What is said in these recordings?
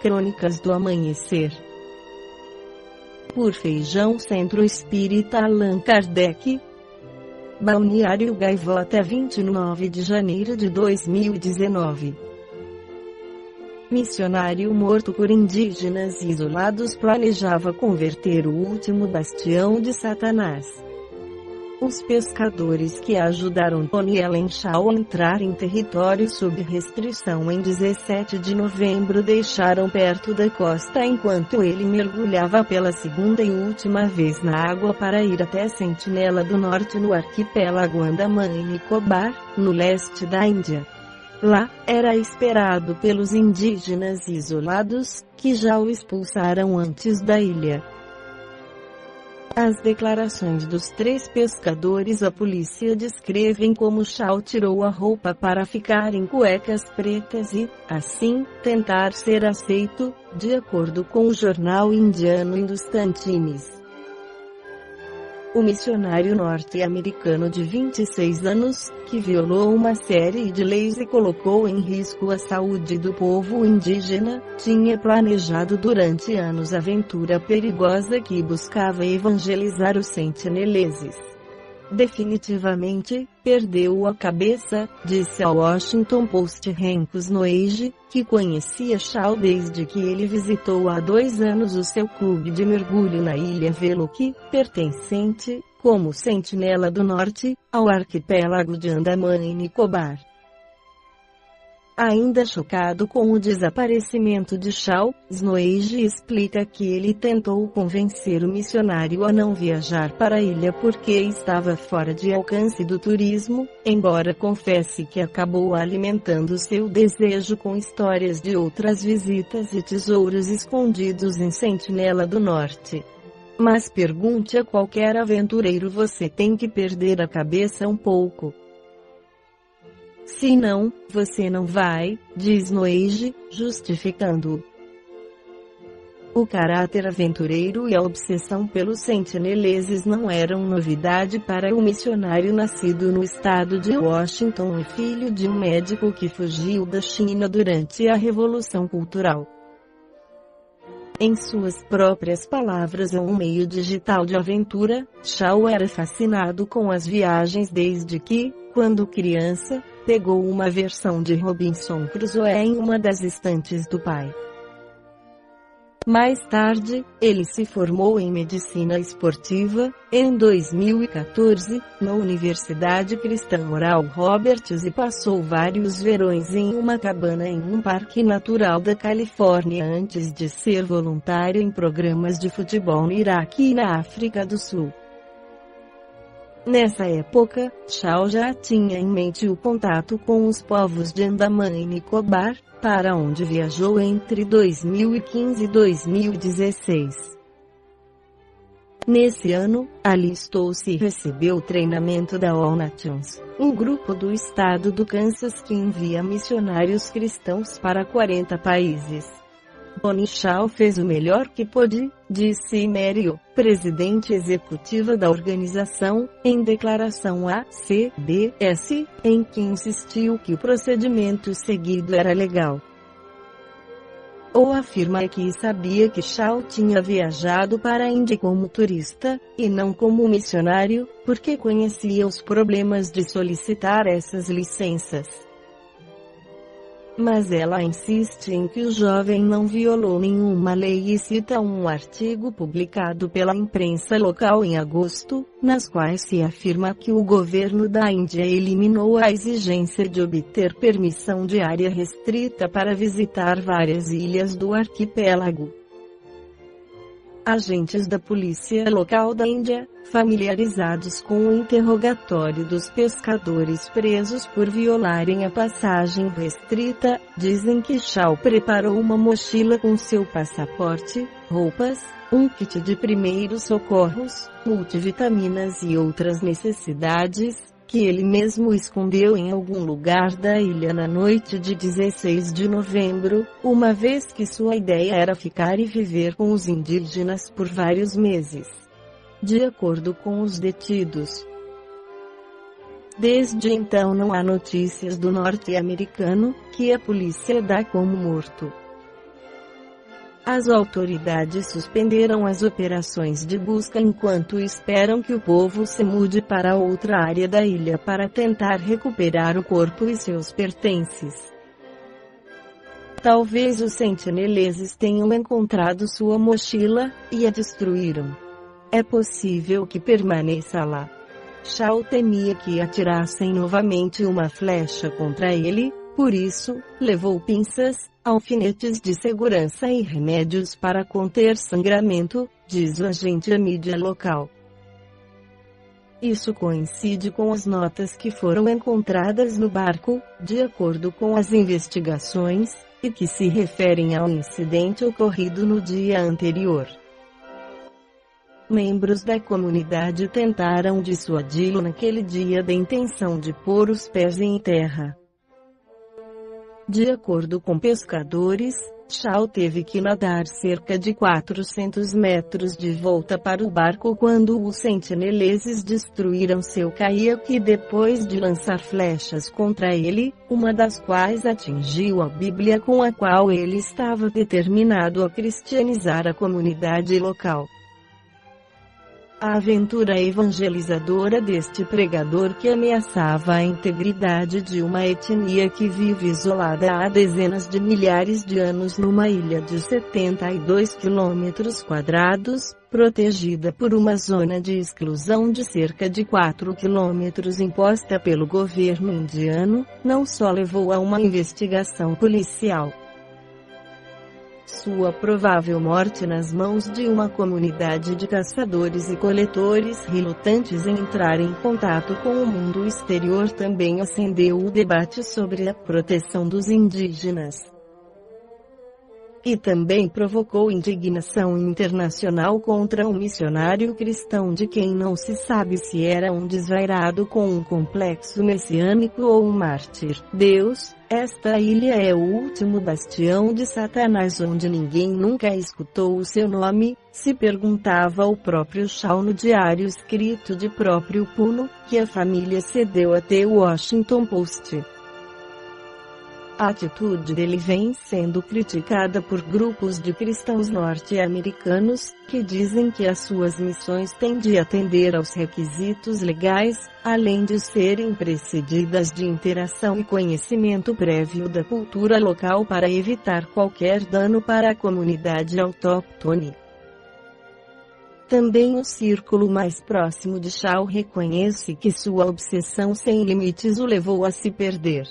Crônicas do Amanhecer. Por Feijão, Centro Espírita Allan Kardec. Balneário Gaivota, 29 de janeiro de 2019. Missionário morto por indígenas isolados planejava converter o último bastião de Satanás. Os pescadores que ajudaram Tony Ellen Shaw a entrar em território sob restrição em 17 de novembro deixaram perto da costa enquanto ele mergulhava pela segunda e última vez na água para ir até Sentinela do Norte no arquipélago Andaman e Nicobar, no leste da Índia. Lá, era esperado pelos indígenas isolados, que já o expulsaram antes da ilha. As declarações dos 3 pescadores à polícia descrevem como Shaw tirou a roupa para ficar em cuecas pretas e, assim, tentar ser aceito, de acordo com o jornal indiano Hindustan Times. O missionário norte-americano de 26 anos, que violou uma série de leis e colocou em risco a saúde do povo indígena, tinha planejado durante anos a aventura perigosa que buscava evangelizar os sentineleses. Definitivamente, perdeu a cabeça, disse ao Washington Post Renkus Noege, que conhecia Shaw desde que ele visitou há 2 anos o seu clube de mergulho na ilha Veluque, pertencente, como Sentinela do Norte, ao arquipélago de Andaman e Nicobar. Ainda chocado com o desaparecimento de Shaw, Snoege explica que ele tentou convencer o missionário a não viajar para a ilha porque estava fora de alcance do turismo, embora confesse que acabou alimentando seu desejo com histórias de outras visitas e tesouros escondidos em Sentinela do Norte. Mas pergunte a qualquer aventureiro: você tem que perder a cabeça um pouco. Se não, você não vai, diz Noege, justificando-o. O caráter aventureiro e a obsessão pelos sentineleses não eram novidade para o missionário nascido no estado de Washington e filho de um médico que fugiu da China durante a Revolução Cultural. Em suas próprias palavras a um meio digital de aventura, Shaw era fascinado com as viagens desde que, quando criança, pegou uma versão de Robinson Crusoe em uma das estantes do pai. Mais tarde, ele se formou em medicina esportiva, em 2014, na Universidade Cristã Oral Roberts e passou vários verões em uma cabana em um parque natural da Califórnia antes de ser voluntário em programas de futebol no Iraque e na África do Sul. Nessa época, Shaw já tinha em mente o contato com os povos de Andaman e Nicobar, para onde viajou entre 2015 e 2016. Nesse ano, alistou-se e recebeu treinamento da All Nations, um grupo do estado do Kansas que envia missionários cristãos para 40 países. Tony Shaw fez o melhor que pôde, disse Merio, presidente executiva da organização, em declaração à CBS, em que insistiu que o procedimento seguido era legal. Ou afirma que sabia que Shaw tinha viajado para a Índia como turista, e não como missionário, porque conhecia os problemas de solicitar essas licenças. Mas ela insiste em que o jovem não violou nenhuma lei e cita um artigo publicado pela imprensa local em agosto, nas quais se afirma que o governo da Índia eliminou a exigência de obter permissão de área restrita para visitar várias ilhas do arquipélago. Agentes da polícia local da Índia, familiarizados com o interrogatório dos pescadores presos por violarem a passagem restrita, dizem que Shaw preparou uma mochila com seu passaporte, roupas, um kit de primeiros socorros, multivitaminas e outras necessidades, que ele mesmo escondeu em algum lugar da ilha na noite de 16 de novembro, uma vez que sua ideia era ficar e viver com os indígenas por vários meses. De acordo com os detidos. Desde então não há notícias do norte-americano, que a polícia dá como morto. As autoridades suspenderam as operações de busca enquanto esperam que o povo se mude para outra área da ilha para tentar recuperar o corpo e seus pertences. Talvez os sentineleses tenham encontrado sua mochila e a destruíram. É possível que permaneça lá. Shaw temia que atirassem novamente uma flecha contra ele, por isso, levou pinças, alfinetes de segurança e remédios para conter sangramento, diz o agente à mídia local. Isso coincide com as notas que foram encontradas no barco, de acordo com as investigações, e que se referem ao incidente ocorrido no dia anterior. Membros da comunidade tentaram dissuadi-lo naquele dia da intenção de pôr os pés em terra. De acordo com pescadores, Shaw teve que nadar cerca de 400 metros de volta para o barco quando os sentineleses destruíram seu caiaque e depois de lançar flechas contra ele, uma das quais atingiu a Bíblia com a qual ele estava determinado a cristianizar a comunidade local. A aventura evangelizadora deste pregador que ameaçava a integridade de uma etnia que vive isolada há dezenas de milhares de anos numa ilha de 72 km², protegida por uma zona de exclusão de cerca de 4 km imposta pelo governo indiano, não só levou a uma investigação policial. Sua provável morte nas mãos de uma comunidade de caçadores e coletores relutantes em entrar em contato com o mundo exterior também acendeu o debate sobre a proteção dos indígenas. E também provocou indignação internacional contra um missionário cristão de quem não se sabe se era um desvairado com um complexo messiânico ou um mártir. Deus, esta ilha é o último bastião de Satanás onde ninguém nunca escutou o seu nome, se perguntava o próprio Shaw no diário escrito de próprio punho, que a família cedeu a The Washington Post. A atitude dele vem sendo criticada por grupos de cristãos norte-americanos, que dizem que as suas missões têm de atender aos requisitos legais, além de serem precedidas de interação e conhecimento prévio da cultura local para evitar qualquer dano para a comunidade autóctone. Também o círculo mais próximo de Shaw reconhece que sua obsessão sem limites o levou a se perder.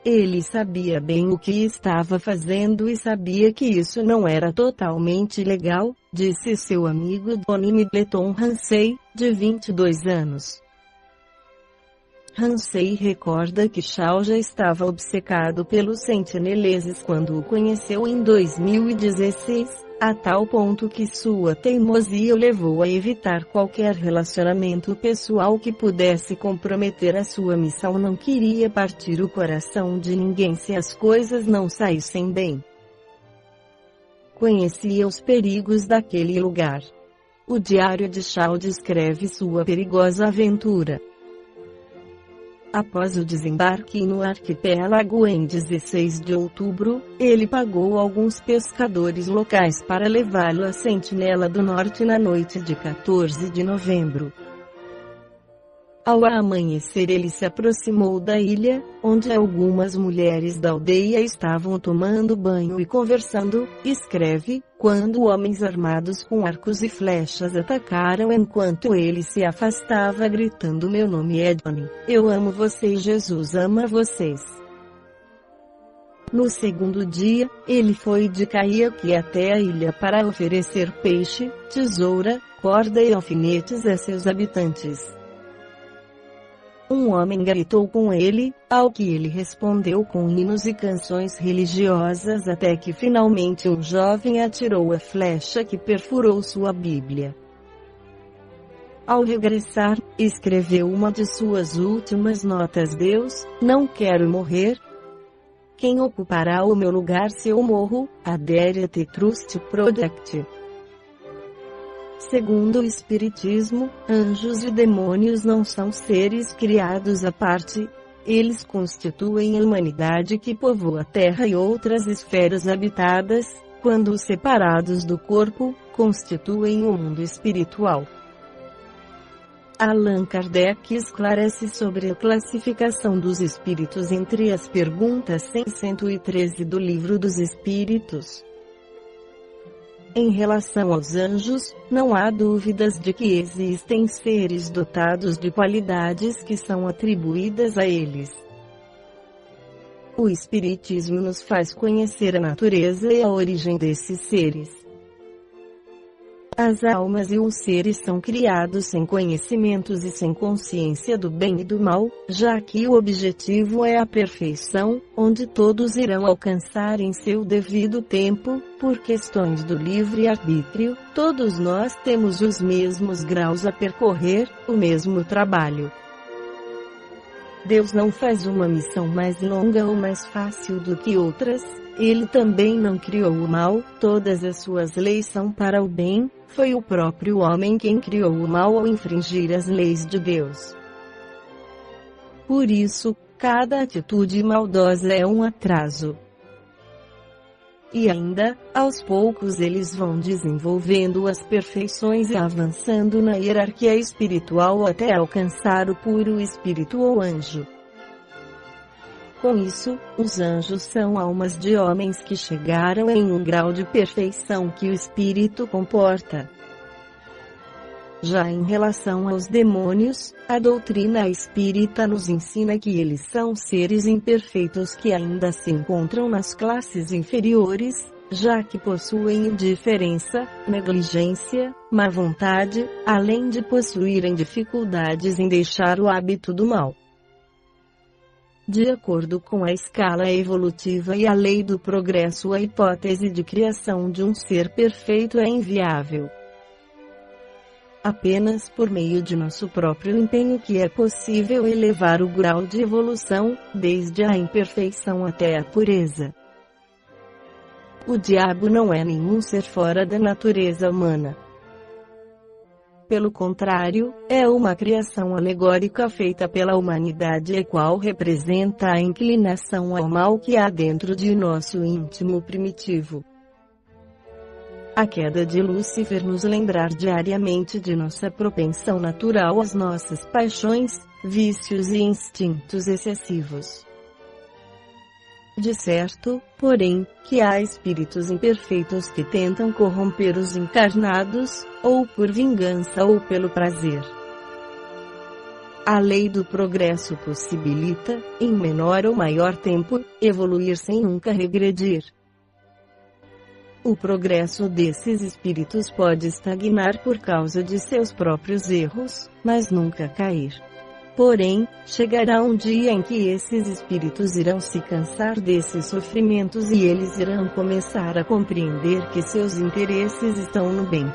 Ele sabia bem o que estava fazendo e sabia que isso não era totalmente legal, disse seu amigo Donnie Middleton Hansey, de 22 anos. Hansey recorda que Shaw já estava obcecado pelos sentineleses quando o conheceu em 2016, a tal ponto que sua teimosia o levou a evitar qualquer relacionamento pessoal que pudesse comprometer a sua missão. Não queria partir o coração de ninguém se as coisas não saíssem bem. Conhecia os perigos daquele lugar. O diário de Shaw descreve sua perigosa aventura. Após o desembarque no arquipélago em 16 de outubro, ele pagou alguns pescadores locais para levá-lo à Sentinela do Norte na noite de 14 de novembro. Ao amanhecer ele se aproximou da ilha, onde algumas mulheres da aldeia estavam tomando banho e conversando, escreve, quando homens armados com arcos e flechas atacaram enquanto ele se afastava gritando: "Meu nome é Donnie, eu amo você e Jesus ama vocês." No segundo dia, ele foi de caiaque até a ilha para oferecer peixe, tesoura, corda e alfinetes a seus habitantes. Um homem gritou com ele, ao que ele respondeu com hinos e canções religiosas até que finalmente um jovem atirou a flecha que perfurou sua Bíblia. Ao regressar, escreveu uma de suas últimas notas: "Deus, não quero morrer. Quem ocupará o meu lugar se eu morro? Adhere The Trust Project." Segundo o Espiritismo, anjos e demônios não são seres criados à parte. Eles constituem a humanidade que povoa a Terra e outras esferas habitadas, quando separados do corpo, constituem o mundo espiritual. Allan Kardec esclarece sobre a classificação dos espíritos entre as perguntas 113 do Livro dos Espíritos. Em relação aos anjos, não há dúvidas de que existem seres dotados de qualidades que são atribuídas a eles. O Espiritismo nos faz conhecer a natureza e a origem desses seres. As almas e os seres são criados sem conhecimentos e sem consciência do bem e do mal, já que o objetivo é a perfeição, onde todos irão alcançar em seu devido tempo, por questões do livre-arbítrio. Todos nós temos os mesmos graus a percorrer, o mesmo trabalho. Deus não faz uma missão mais longa ou mais fácil do que outras. Ele também não criou o mal, todas as suas leis são para o bem. Foi o próprio homem quem criou o mal ao infringir as leis de Deus. Por isso, cada atitude maldosa é um atraso. E ainda, aos poucos eles vão desenvolvendo as perfeições e avançando na hierarquia espiritual até alcançar o puro espírito ou anjo. Com isso, os anjos são almas de homens que chegaram em um grau de perfeição que o espírito comporta. Já em relação aos demônios, a doutrina espírita nos ensina que eles são seres imperfeitos que ainda se encontram nas classes inferiores, já que possuem indiferença, negligência, má vontade, além de possuírem dificuldades em deixar o hábito do mal. De acordo com a escala evolutiva e a lei do progresso, a hipótese de criação de um ser perfeito é inviável. Apenas por meio de nosso próprio empenho que é possível elevar o grau de evolução, desde a imperfeição até a pureza. O diabo não é nenhum ser fora da natureza humana. Pelo contrário, é uma criação alegórica feita pela humanidade, a qual representa a inclinação ao mal que há dentro de nosso íntimo primitivo. A queda de Lúcifer nos lembrar diariamente de nossa propensão natural às nossas paixões, vícios e instintos excessivos. De certo, porém, que há espíritos imperfeitos que tentam corromper os encarnados, ou por vingança ou pelo prazer. A lei do progresso possibilita, em menor ou maior tempo, evoluir sem nunca regredir. O progresso desses espíritos pode estagnar por causa de seus próprios erros, mas nunca cair. Porém, chegará um dia em que esses espíritos irão se cansar desses sofrimentos e eles irão começar a compreender que seus interesses estão no bem.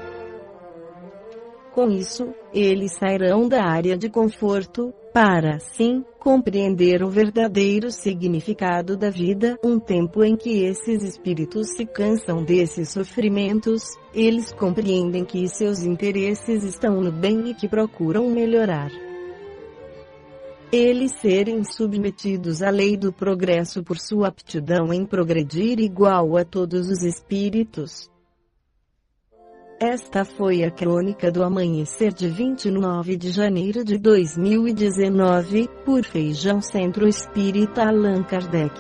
Com isso, eles sairão da área de conforto, para assim compreender o verdadeiro significado da vida. Um tempo em que esses espíritos se cansam desses sofrimentos, eles compreendem que seus interesses estão no bem e que procuram melhorar. Eles serem submetidos à lei do progresso por sua aptidão em progredir igual a todos os espíritos. Esta foi a crônica do amanhecer de 29 de janeiro de 2019, por Feijão Centro Espírita Allan Kardec.